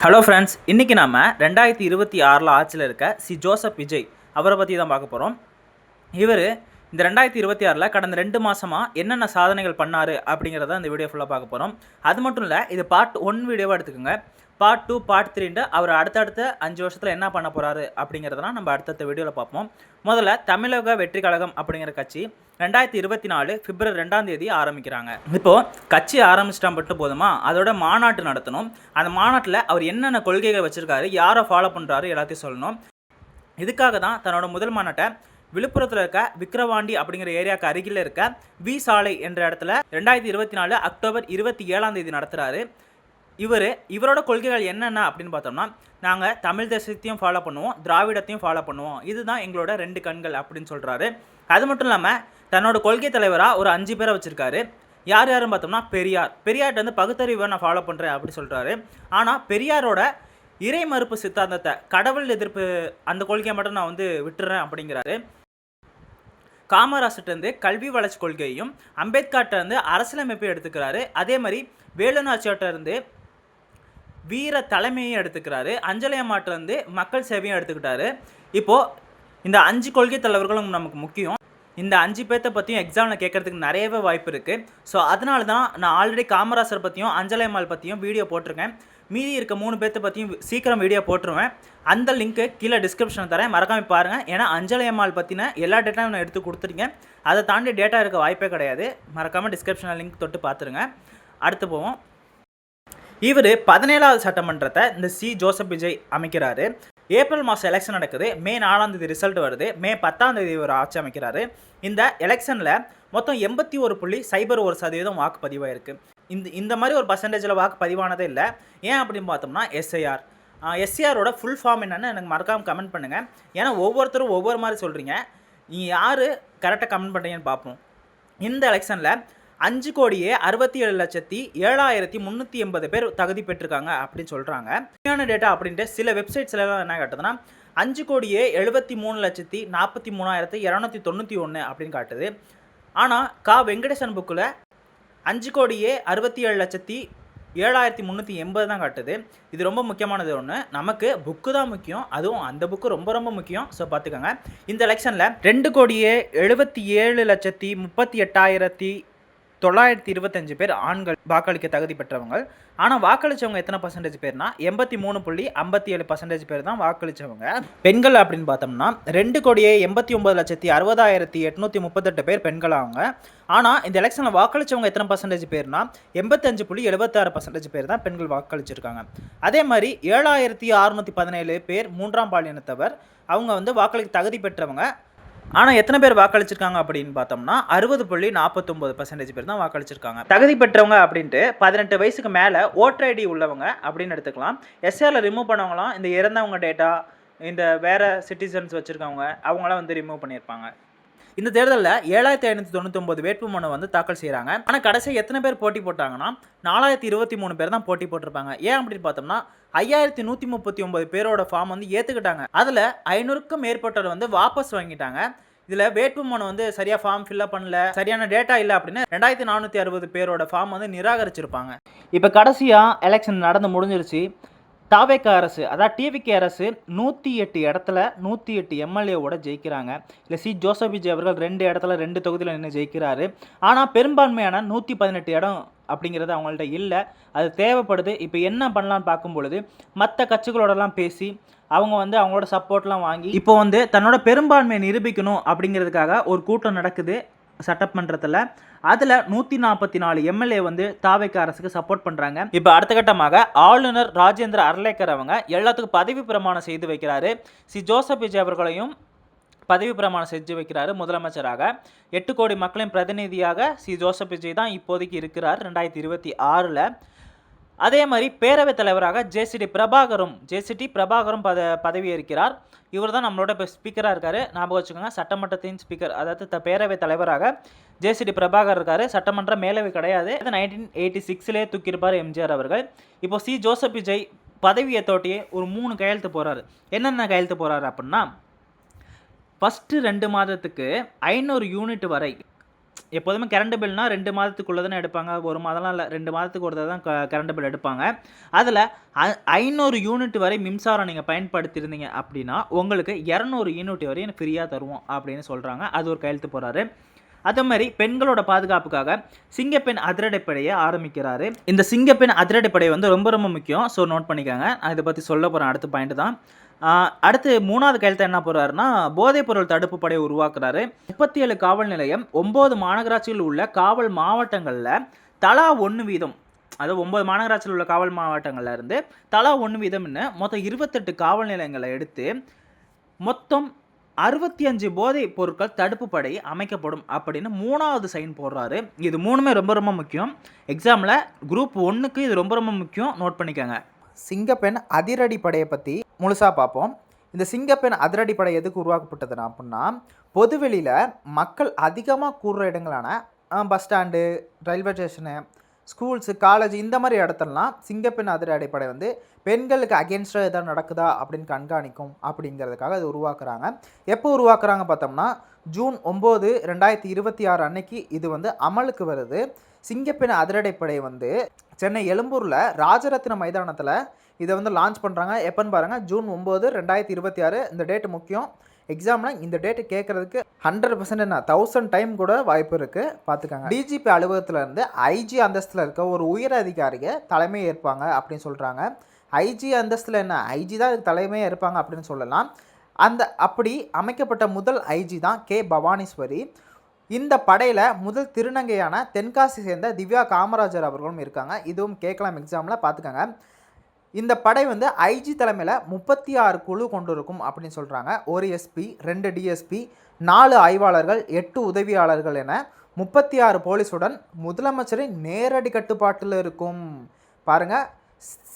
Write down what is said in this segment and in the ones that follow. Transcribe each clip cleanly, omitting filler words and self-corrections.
Hello friends, இன்றைக்கி நாம் 2026 ஆட்சியில் இருக்க ஜோசப் விஜய் அவரை பற்றி தான் பார்க்க போகிறோம். இவர் இந்த 2026 கடந்த 2 மாதமாக என்னென்ன சாதனைகள் பண்ணார் அப்படிங்கிறத இந்த வீடியோ ஃபுல்லாக பார்க்க போகிறோம். அது மட்டும் இல்லை, இது பார்ட் 1 வீடியோவாக எடுத்துக்கோங்க. பார்ட் 2, பார்ட் 3 அவர் அடுத்தடுத்த 5 வருஷத்தில் என்ன பண்ண போகிறாரு அப்படிங்கிறதெல்லாம் நம்ம அடுத்தடுத்த வீடியோவில் பார்ப்போம். முதல்ல தமிழக வெற்றி கழகம் அப்படிங்கிற கட்சி 2024 பிப்ரவரி 2 ஆரம்பிக்கிறாங்க. இப்போது கட்சி ஆரம்பிச்சிட்டா மட்டும் போதுமா, அதோட மாநாட்டு நடத்தணும். அந்த மாநாட்டில் அவர் என்னென்ன கொள்கைகள் வச்சுருக்காரு, யாரை ஃபாலோ பண்ணுறாரு எல்லாத்தையும் சொல்லணும். இதுக்காக தான் தன்னோட முதல் மாநாட்டை விழுப்புரத்தில் இருக்க விக்கிரவாண்டி அப்படிங்கிற ஏரியாவுக்கு அருகில் இருக்க வி சாலை என்ற இடத்துல 2024 அக்டோபர் 27 நடத்துகிறாரு. இவரோட கொள்கைகள் என்னென்ன அப்படின்னு பார்த்தோம்னா, நாங்கள் தமிழ் தேசத்தையும் ஃபாலோ பண்ணுவோம், திராவிடத்தையும் ஃபாலோ பண்ணுவோம், இதுதான் எங்களோட 2 கண்கள் அப்படின்னு சொல்கிறாரு. அது மட்டும் இல்லாமல் தன்னோட கொள்கை தலைவராக ஒரு 5 பேரை வச்சுருக்காரு. யார் யாருன்னு பார்த்தோம்னா, பெரியார்கிட்ட வந்து பகுத்தறிவை நான் ஃபாலோ பண்ணுறேன் அப்படி சொல்கிறாரு. ஆனால் பெரியாரோட இறை மறுப்பு சித்தாந்தத்தை, கடவுள் எதிர்ப்பு அந்த கொள்கையை மட்டும் நான் வந்து விட்டுறேன் அப்படிங்கிறாரு. காமராஜர்கிட்டருந்து கல்வி வளர்ச்சி கொள்கையையும், அம்பேத்கர்கிட்டருந்து அரசியலமைப்பை எடுத்துக்கிறாரு. அதே மாதிரி வேலுநாச்சியார்கிட்டருந்து வீர தலைமையும் எடுத்துக்கிறாரு. அஞ்சலி அம்மாட்டிலேருந்து மக்கள் சேவையும் எடுத்துக்கிட்டாரு. இப்போது இந்த 5 கொள்கை தலைவர்களும் நமக்கு முக்கியம். இந்த 5 பேர்த்த பற்றியும் எக்ஸாமில் கேட்குறதுக்கு நிறையவே வாய்ப்பு இருக்குது. ஸோ அதனால தான் நான் ஆல்ரெடி காமராஜர் பற்றியும் அஞ்சலி அம்மாள் பற்றியும் வீடியோ போட்டிருக்கேன். மீதி இருக்க 3 பேர்த்த பற்றியும் சீக்கிரம் வீடியோ போட்டுருவேன். அந்த லிங்க்கு கீழே டிஸ்கிரிப்ஷனில் தரேன், மறக்காமல் பாருங்கள். ஏன்னா அஞ்சலி அம்மாள் பற்றின எல்லா டேட்டாவும் நான் எடுத்து கொடுத்துருக்கேன். அதை தாண்டி டேட்டா இருக்க வாய்ப்பே கிடையாது. மறக்காமல் டிஸ்கிரிப்ஷனில் லிங்க் தொட்டு பார்த்துருங்க. அடுத்து போவோம். இவர் 17வது சட்டமன்றத்தை இந்த ஜோசப் விஜய் அமைக்கிறாரு. ஏப்ரல் மாதம் எலெக்ஷன் நடக்குது. மே 4 ரிசல்ட் வருது. மே 10 இவர் ஆட்சி அமைக்கிறாரு. இந்த எலெக்ஷனில் மொத்தம் 81.01% வாக்கு பதிவாயிருக்கு. இந்த மாதிரி ஒரு பர்சன்டேஜில் வாக்கு பதிவானதே இல்லை. ஏன் அப்படின்னு பார்த்தோம்னா எஸ்ஐஆரோட ஃபுல் ஃபார்ம் என்னென்னு எனக்கு மறக்காமல் கமெண்ட் பண்ணுங்கள். ஏன்னா ஒவ்வொருத்தரும் ஒவ்வொரு மாதிரி சொல்கிறீங்க. நீங்கள் யார் கரெக்டாக கமெண்ட் பண்ணுறீங்கன்னு பார்ப்போம். இந்த எலெக்ஷனில் 5,67,07,380 பேர் தகுதி பெற்றிருக்காங்க அப்படின்னு சொல்கிறாங்க. உண்மையான டேட்டா அப்படின்ட்டு சில வெப்சைட்ஸ்லாம் என்ன காட்டுதுன்னா 5,73,43,291 அப்படின்னு காட்டுது. ஆனால் வெங்கடேசன் புக்கில் 5,67,07,380 தான் காட்டுது. இது ரொம்ப முக்கியமானது ஒன்று. நமக்கு புக்கு தான் முக்கியம், அதுவும் அந்த புக்கு ரொம்ப ரொம்ப முக்கியம். ஸோ பார்த்துக்கோங்க. இந்த எலெக்ஷனில் 2,77,38,925 பேர் ஆண்கள் வாக்களிக்க தகுதி பெற்றவங்க. ஆனால் வாக்களித்தவங்க எத்தனை பர்சன்டேஜ் பேர்னா 83.57% பேர் தான் வாக்களித்தவங்க. பெண்கள் அப்படின்னு பார்த்தோம்னா 2,89,60,838 பேர் பெண்களாக. ஆனால் இந்த எலெக்ஷனில் வாக்களித்தவங்க எத்தனை பர்சன்டேஜ் பேர்னா 85.76% பேர் தான் பெண்கள் வாக்களிச்சிருக்காங்க. அதே மாதிரி 7,617 பேர் 3ஆம் பாலினத்தவர். அவங்க வந்து வாக்களிக்க தகுதி பெற்றவங்க. ஆனால் எத்தனை பேர் வாக்களிச்சிருக்காங்க அப்படின்னு பார்த்தோம்னா 60.49% பேர் தான் வாக்களிச்சிருக்காங்க. தகுதி பெற்றவங்க அப்படின்ட்டு 18 வயசுக்கு மேலே ஓட்டர் ஐடி உள்ளவங்க அப்படின்னு எடுத்துக்கலாம். எஸ்ஆரில் ரிமூவ் பண்ணவங்களாம் இந்த இறந்தவங்க டேட்டா, இந்த வேறு சிட்டிசன்ஸ் வச்சுருக்கவங்க அவங்களாம் வந்து ரிமூவ் பண்ணியிருப்பாங்க. இந்த தேர்தலில் 7,599 வேட்புமனு வந்து தாக்கல் செய்கிறாங்க. ஆனால் கடைசி எத்தனை பேர் போட்டி போட்டாங்கன்னா 4,023 பேர் தான் போட்டி போட்டிருப்பாங்க. ஏன் அப்படின்னு பார்த்தோம்னா 5,139 பேரோட ஃபார்ம் வந்து ஏற்றுக்கிட்டாங்க. அதில் 500க்கும் மேற்பட்டவர் வந்து வாபஸ் வாங்கிட்டாங்க. இதில் வேட்புமனு வந்து சரியாக ஃபார்ம் ஃபில்அப் பண்ணல, சரியான டேட்டா இல்லை அப்படின்னு 2,460 பேரோட ஃபார்ம் வந்து நிராகரிச்சிருப்பாங்க. இப்போ கடைசியாக எலெக்ஷன் நடந்து முடிஞ்சிருச்சு. தாவேக அரசு, அதாவது டிவிகே அரசு 108 இடத்துல 108 எம்எல்ஏவோட ஜெயிக்கிறாங்க. இல்லை ஜோசப் விஜய் அவர்கள் 2 இடத்துல 2 தொகுதியில் நின்று ஜெயிக்கிறாரு. ஆனால் பெரும்பான்மையான 118 இடம் அப்படிங்கிறது அவங்கள்ட்ட இல்லை. அது தேவைப்படுது. இப்போ என்ன பண்ணலான்னு பார்க்கும் பொழுது மற்ற கட்சிகளோடலாம் பேசி அவங்க வந்து அவங்களோட சப்போர்ட்லாம் வாங்கி இப்போ வந்து தன்னோட பெரும்பான்மையை நிரூபிக்கணும் அப்படிங்கிறதுக்காக ஒரு கூட்டம் நடக்குது சட்டமன்றத்தில். அதில் 144 எம்எல்ஏ வந்து தாவேக அரசுக்கு சப்போர்ட் பண்ணுறாங்க. இப்போ அடுத்த கட்டமாக ஆளுநர் ராஜேந்திர அர்லேக்கர் அவங்க எல்லாத்துக்கும் பதவி பிரமாணம் செய்து வைக்கிறாரு. ஜோசப் விஜய் அவர்களையும் பதவி பிரமாணம் செஞ்சு வைக்கிறாரு முதலமைச்சராக. 8 கோடி மக்களின் பிரதிநிதியாக ஜோசப் விஜய் தான் இப்போதைக்கு இருக்கிறார் 2026. அதே மாதிரி பேரவைத் தலைவராக ஜேசிடி பிரபாகரும் பதவி ஏற்கிறார். இவர் தான் நம்மளோட இப்போ ஸ்பீக்கராக இருக்கார். ஞாபகம் வச்சுக்கோங்க, சட்டமன்றத்தின் ஸ்பீக்கர், அதாவது பேரவைத் தலைவராக ஜேசிடி பிரபாகர் இருக்கார். சட்டமன்ற மேலவை கிடையாது. 1986 தூக்கியிருப்பார் எம்ஜிஆர் அவர்கள். இப்போ ஜோசப் விஜய் பதவி ஏற்றோட்டியே ஒரு 3 கையெழுத்து போகிறாரு. என்னென்ன கையெழுத்து போகிறாரு அப்படின்னா, ஃபஸ்ட்டு 2 மாதத்துக்கு 500 யூனிட் வரை எப்போதுமே கரண்ட் பில்னா 2 மாதத்துக்குள்ள தானே எடுப்பாங்க. 1 மாதம்லாம் இல்ல. 2 மாதத்துக்கு ஒரு தடவ தான் கரண்ட் பில் எடுப்பாங்க. அதில 500 யூனிட் வரை மின்சாரம் நீங்க பயன்படுத்தியிருந்தீங்க அப்படின்னா, உங்களுக்கு 200 யூனிட் வரையும் ஃப்ரீயா தருவோம் அப்படின்னு சொல்றாங்க. அது ஒரு கையெழுத்து போடுறாரு. அதே மாரி பெண்களோட பாதுகாப்புக்காக சிங்கப்பெண் அதிரடிப்படையை ஆரம்பிக்கிறாரு. இந்த சிங்கப்பெண் அதிரடிப்படை வந்து ரொம்ப ரொம்ப முக்கியம். ஸோ நோட் பண்ணிக்கோங்க. நான் இத பத்தி சொல்லப் போறேன். அடுத்த பாயிண்ட் தான். அடுத்து 3வது கையெழுத்து என்ன போடுறாருன்னா, போதைப்பொருள் தடுப்பு படையை உருவாக்குறாரு. 37 காவல் நிலையம், 9 மாநகராட்சியில் உள்ள காவல் மாவட்டங்கள்ல தலா 1 வீதம். அதாவது 9 மாநகராட்சியில் உள்ள காவல் மாவட்டங்கள்ல இருந்து தலா 1 வீதம்னு மொத்தம் 28 காவல் நிலையங்களை எடுத்து மொத்தம் 65 போதைப் பொருட்கள் தடுப்பு படை அமைக்கப்படும் அப்படின்னு 3வது சைன் போடுறாரு. இது 3மே ரொம்ப ரொம்ப முக்கியம். எக்ஸாமில் குரூப் 1க்கு இது ரொம்ப ரொம்ப முக்கியம். நோட் பண்ணிக்கோங்க. சிங்கப்பெண் அதிரடி படையை பற்றி முழுசாக பார்ப்போம். இந்த சிங்கப்பெண் அதிரடி படை எதுக்கு உருவாக்கப்பட்டதுன்னா அப்படின்னா, பொதுவெளியில் மக்கள் அதிகமாக கூடுற இடங்களான bus stand, railway station, schools, college இந்த மாதிரி இடத்துலலாம் சிங்கப்பெண் அதிரடிப்படை வந்து பெண்களுக்கு அகேன்ஸ்டாக எதாவது நடக்குதா அப்படின்னு கண்காணிக்கும் அப்படிங்கிறதுக்காக அது உருவாக்குறாங்க. எப்போ உருவாக்குறாங்க பார்த்தோம்னா, ஜூன் 9, 2026 அன்னைக்கு இது வந்து அமலுக்கு வருது. சிங்கப்பெண் அதிரடிப்படை வந்து சென்னை எழும்பூரில் ராஜரத்ன மைதானத்தில் இதை வந்து லான்ச் பண்ணுறாங்க. எப்போன்னு பாருங்கள், ஜூன் 9, 2026. இந்த டேட்டு முக்கியம். எக்ஸாமில் இந்த டேட்டு கேட்குறதுக்கு 100% என்ன 1000 டைம் கூட வாய்ப்பு இருக்குது. பார்த்துக்காங்க. டிஜிபி அலுவலகத்திலேருந்து ஐஜி அந்தஸ்தில் இருக்க ஒரு உயர் அதிகாரியை தலைமை ஏற்பாங்க அப்படின்னு சொல்கிறாங்க. ஐஜி அந்தஸ்தில் என்ன, ஐஜி தான் இதுக்கு தலைமையாக இருப்பாங்க அப்படின்னு சொல்லலாம். அப்படி அமைக்கப்பட்ட முதல் ஐஜி தான் கே பவானீஸ்வரி. இந்த படையில் முதல் திருநங்கையான தென்காசி சேர்ந்த திவ்யா காமராஜர் அவர்களும் இருக்காங்க. இதுவும் கேட்கலாம் எக்ஸாமில். பார்த்துக்கோங்க. இந்த படை வந்து ஐஜி தலைமையில் 36 குழு கொண்டு இருக்கும் அப்படின்னு சொல்கிறாங்க. ஒரு எஸ்பி, 2 டிஎஸ்பி, 4 ஆய்வாளர்கள், 8 உதவியாளர்கள் என 36 போலீஸுடன் முதலமைச்சரின் நேரடி கட்டுப்பாட்டில் இருக்கும். பாருங்கள்,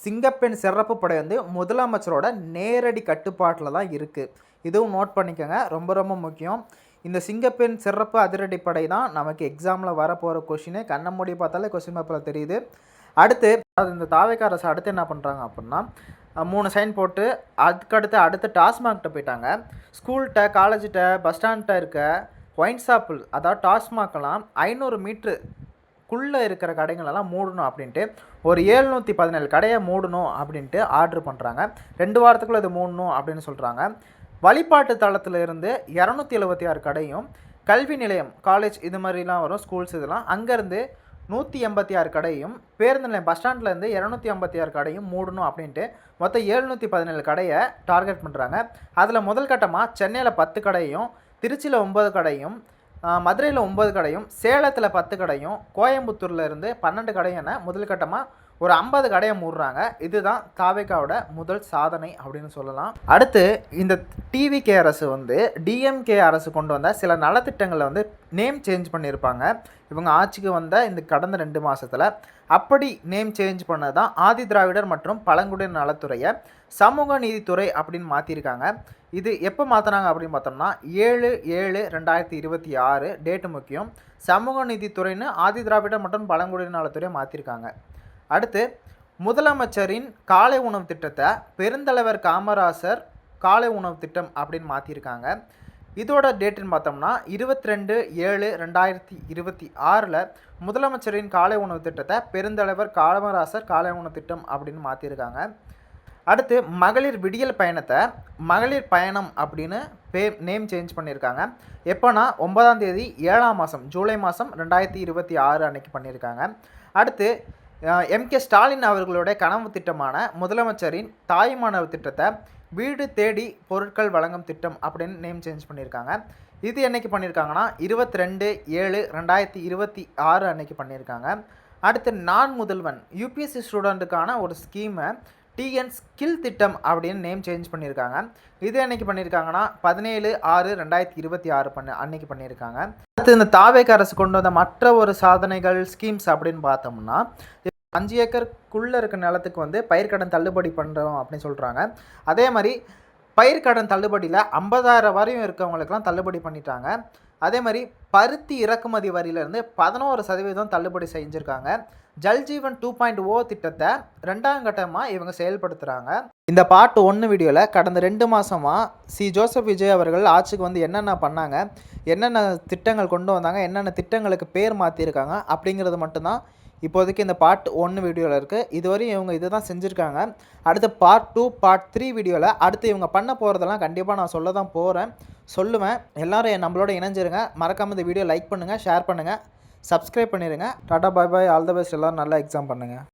சிங்கப்பெண் சிறப்பு படை வந்து முதலமைச்சரோட நேரடி கட்டுப்பாட்டில் தான் இருக்குது. இதுவும் நோட் பண்ணிக்கோங்க. ரொம்ப ரொம்ப முக்கியம். இந்த சிங்கப்பெண் சிறப்பு அதிரடிப்படை தான் நமக்கு எக்ஸாமில் வரப்போகிற கொஷினு. கண்ணை மூடி பார்த்தாலே கொஷின் பேப்பரில் தெரியுது. அடுத்து இந்த தாவேக்கா அரசு அடுத்து என்ன பண்ணுறாங்க அப்படின்னா, 3 சைன் போட்டு அடுத்து டாஸ்மாகிட்ட போயிட்டாங்க. ஸ்கூல்கிட்ட, காலேஜிட்ட, பஸ் ஸ்டாண்ட்கிட்ட இருக்க ஒயின் ஷாப்பு, அதாவது டாஸ்மாகெல்லாம் 500 மீட்டருக்குள்ளே இருக்கிற கடைகளெல்லாம் மூடணும் அப்படின்ட்டு ஒரு 717 கடையை மூடணும் அப்படின்ட்டு ஆர்டர் பண்ணுறாங்க. 2 வாரத்துக்குள்ளே இது மூடணும் அப்படின்னு சொல்கிறாங்க. வழிபாட்டு தளத்தில் இருந்து 276 கடையும், கல்வி நிலையம், காலேஜ் இது மாதிரிலாம் வரும், ஸ்கூல்ஸ் இதெல்லாம், அங்கேருந்து 186 கடையும், பேருந்து நிலையம் பஸ் ஸ்டாண்ட்லேருந்து 256 கடையும் மூடணும் அப்படின்ட்டு மொத்தம் 717 கடையை டார்கெட் பண்ணுறாங்க. அதில் முதல் கட்டமாக சென்னையில் 10 கடையும், திருச்சியில் 9 கடையும், மதுரையில் 9 கடையும், சேலத்தில் 10 கடையும், கோயம்புத்தூரில் இருந்து 12 கடையும் என முதல் கட்டமாக ஒரு 50 கடையை மூடுறாங்க. இதுதான் தாவேக்காவோட முதல் சாதனை அப்படின்னு சொல்லலாம். அடுத்து இந்த டிவிகே அரசு வந்து டிஎம்கே அரசு கொண்டு வந்த சில நலத்திட்டங்களை வந்து நேம் சேஞ்ச் பண்ணியிருப்பாங்க. இவங்க ஆட்சிக்கு வந்த இந்த கடந்த 2 மாதத்தில் அப்படி நேம் சேஞ்ச் பண்ணது தான் ஆதி திராவிடர் மற்றும் பழங்குடியினர் நலத்துறையை சமூக நீதித்துறை அப்படின்னு மாற்றிருக்காங்க. இது எப்போ மாற்றினாங்க அப்படின்னு பார்த்தோம்னா 7/7/2026 டேட்டு முக்கியம். சமூக நீதித்துறைன்னு ஆதி திராவிடர் மற்றும் பழங்குடியினர் நலத்துறையை மாற்றிருக்காங்க. அடுத்து முதலமைச்சரின் காலை உணவு திட்டத்தை பெருந்தலைவர் காமராசர் காலை உணவு திட்டம் அப்படின்னு மாற்றிருக்காங்க. இதோட டேட்டுன்னு பார்த்தோம்னா 22/7/2026 முதலமைச்சரின் காலை உணவு திட்டத்தை பெருந்தலைவர் காமராசர் காலை உணவு திட்டம் அப்படின்னு மாற்றிருக்காங்க. அடுத்து மகளிர் விடியல் பயணத்தை மகளிர் பயணம் அப்படின்னு நேம் சேஞ்ச் பண்ணியிருக்காங்க. எப்போனா 9ஆம் தேதி 7ஆம் மாதம் ஜூலை மாதம் 2026 அன்னைக்கு பண்ணியிருக்காங்க. அடுத்து எம்கே ஸ்டாலின் அவர்களுடைய கனவு திட்டமான முதலமைச்சரின் தாய்மானவர் திட்டத்தை வீடு தேடி பொருட்கள் வழங்கும் திட்டம் அப்படின்னு நேம் சேஞ்ச் பண்ணியிருக்காங்க. இது என்னைக்கு பண்ணியிருக்காங்கன்னா 22/7/2026 அன்னைக்கு பண்ணியிருக்காங்க. அடுத்து நான் முதல்வன் யூபிஎஸ்சி ஸ்டூடெண்ட்டுக்கான ஒரு ஸ்கீமை டிஎன் ஸ்கில் திட்டம் அப்படின்னு நேம் சேஞ்ச் பண்ணியிருக்காங்க. இது என்னைக்கு பண்ணியிருக்காங்கன்னா 17/6/2026 அன்னைக்கு பண்ணியிருக்காங்க. அடுத்து இந்த தாவேக்கா அரசு கொண்டு வந்த மற்ற ஒரு சாதனைகள் ஸ்கீம்ஸ் அப்படின்னு பார்த்தோம்னா 5 ஏக்கருக்குள்ளே இருக்க நிலத்துக்கு வந்து பயிர்க்கடன் தள்ளுபடி பண்ணுறோம் அப்படின்னு சொல்கிறாங்க. அதே மாதிரி பயிர்க்கடன் தள்ளுபடியில் 50,000 வரையும் இருக்கவங்களுக்கெல்லாம் தள்ளுபடி பண்ணிட்டாங்க. அதே மாதிரி பருத்தி இறக்குமதி வரியிலேருந்து 11% தள்ளுபடி செஞ்சுருக்காங்க. ஜல் ஜீவன் 2.0 திட்டத்தை 2ஆம் கட்டமாக இவங்க செயல்படுத்துகிறாங்க. இந்த பார்ட் 1 வீடியோவில் கடந்த 2 மாதமாக ஜோசப் விஜய் அவர்கள் ஆட்சிக்கு வந்து என்னென்ன பண்ணாங்க, என்னென்ன திட்டங்கள் கொண்டு வந்தாங்க, என்னென்ன திட்டங்களுக்கு பேர் மாற்றிருக்காங்க அப்படிங்கிறது மட்டும்தான் இப்போதைக்கு இந்த பார்ட் 1 வீடியோவில் இருக்குது. இதுவரையும் இவங்க இதை தான் செஞ்சுருக்காங்க. அடுத்து பார்ட் 2, பார்ட் 3 வீடியோவில் அடுத்து இவங்க பண்ண போகிறதெல்லாம் கண்டிப்பாக நான் சொல்ல தான் சொல்லுவேன். எல்லோரும் நம்மளோட இணைஞ்சிருங்க. மறக்காமல் இந்த வீடியோ லைக் பண்ணுங்கள், ஷேர் பண்ணுங்கள், சப்ஸ்கிரைப் பண்ணிடுங்க. டாடா, பாய் பாய், ஆல் த பெஸ்ட். எல்லோரும் நல்லா எக்ஸாம் பண்ணுங்கள்.